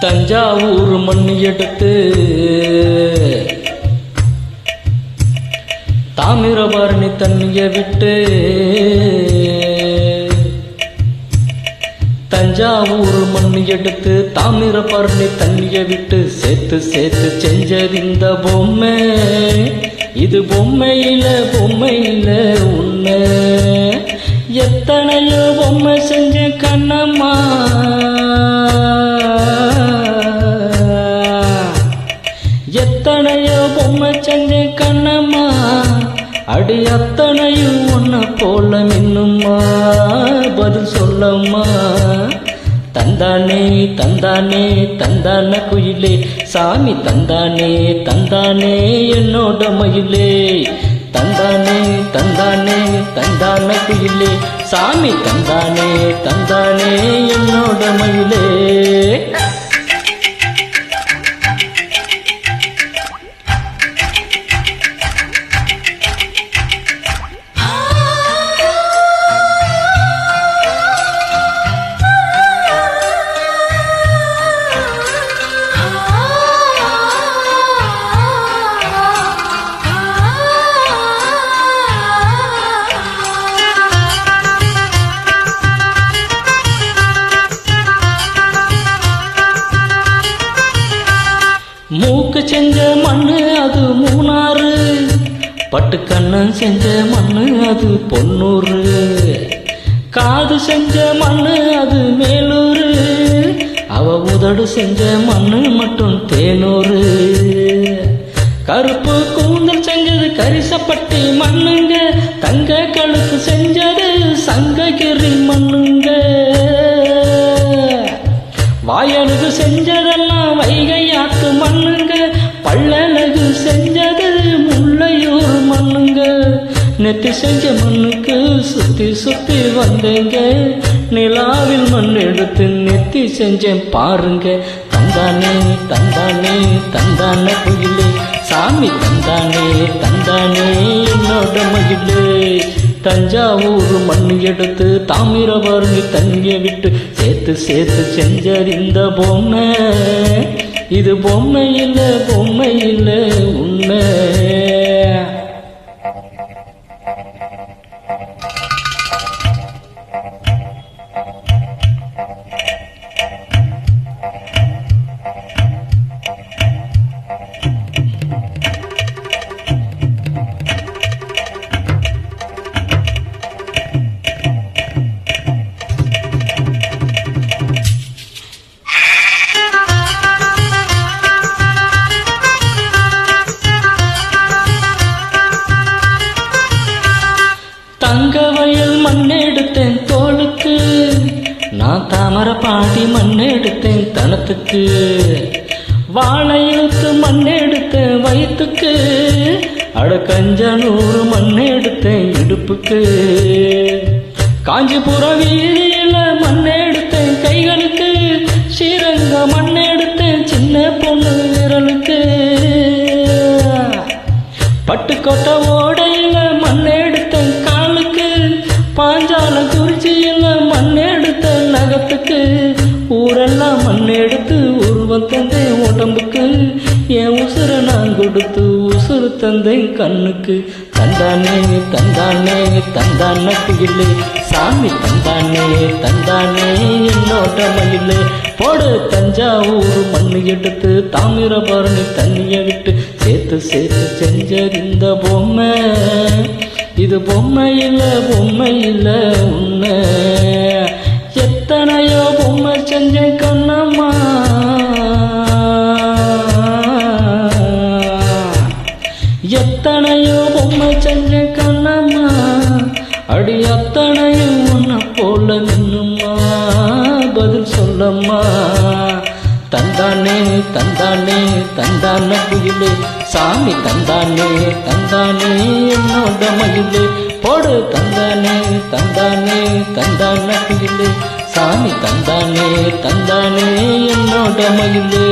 தஞ்சாவூர் மண் எடுத்து தாமிரபரணி தண்ணிய விட்டு தஞ்சாவூர் மண் எடுத்து தாமிரபரணி தண்ணிய விட்டு சேர்த்து சேர்த்து செஞ்சறிந்த பொம்மை இது பொம்மையில உண்மை எத்தனையோ பொம்மை செஞ்ச கண்ணம்மா எத்தனையோ பொம்மை செஞ்ச கண்ணம்மா அடி அத்தனையும் ஒன்ன போல மின்னும்மா பதில் சொல்லம்மா தந்தானே தந்தானே தந்தான குயிலே சாமி தந்தானே தந்தானே என்னோட மயிலே தந்தானே தந்தானே தந்தான குயிலே சாமி தந்தானே தந்தானே என்னோட மயிலே மூக்கு செஞ்ச மண்ணு அது மூணாறு பட்டு கண்ணன் செஞ்ச மண்ணு அது பொன்னூறு காது செஞ்ச மண்ணு அது மேலூரு அவ உதடு செஞ்ச மண்ணு மட்டும் தேனூரு கருப்பு கூந்தல் செஞ்சது கரிசப்பட்டி மண்ணுங்க தங்க கழுத்து செஞ்சது சங்ககிரி மண்ணுங்க வாயழகு செஞ்சதெல்லாம் வைகை ஆத்து மண்ணுங்க பள்ளழகு செஞ்சது முல்லையூர் மண்ணுங்க நெத்தி செஞ்ச மண்ணுக்கு சுத்தி சுத்தி வந்தேங்க நிலாவில் மண் எடுத்து நெத்தி செஞ்சேன் பாருங்க தந்தானே தந்தானே தந்தான குயிலே சாமி தந்தானே தந்தானே என்னோட மயிலே தஞ்சாவூர் மண் எடுத்து தாமிரபரணி தண்ணிய விட்டு சேர்த்து சேர்த்து செஞ்சறிந்த பொம்மை இது பொம்மை இல்ல உண்மை தங்க வயல் மண்ணெடுத்தேன் தோளுக்கு நான் தாமர பாடி மண்ணெடுத்தேன் தனத்துக்கு வாழையிழுத்து மண்ணெடுத்தேன் வயிற்றுக்கு அடக்கஞ்சனூறு மண்ணெடுத்தேன் இடுப்புக்கு காஞ்சிபுரம் வீதியில மண்ணெடுத்தேன் கைகளுக்கு ஸ்ரீரங்க மண்ணெடுத்தேன் சின்ன பொண்ணு விரலுக்கு பட்டுக்கோட்டை ஓடையில மண்ணெடுத்தேன் காலுக்கு பாஞ்சால குறிச்சியில மண்ணெடுத்த நகத்துக்கு ஊரெல்லாம் மண்ணெடுத்து உருவம் தந்தேன் உடம்புக்கு என் உசுர நான் கொடுத்து உசுறு தந்தேன் கண்ணுக்கு தந்தானே தந்தானே தந்தான குயிலே சாமி தந்தானே தந்தானே என்னோட மயிலே போடு தஞ்சாவூர் மண் எடுத்து தாமிரபரணி தண்ணிய விட்டு சேர்த்து சேர்த்து செஞ்சறிந்த பொம்மை இது பொம்மை இல்ல உண்மை எத்தனையோ பொம்மை செஞ்ச கண்ணம்மா எத்தனையோ பொம்மை செஞ்ச கண்ணம்மா அடி அத்தனையும் உன்ன போல நின்னும்மா பதில் சொல்லம்மா தந்தானே தந்தானே தந்தான குயிலே சாமி தந்தானே தந்தானே என்னோட மயிலே போடு தந்தானே தந்தானே தந்தான குயிலே சாமி தந்தானே தந்தானே என்னோட மயிலே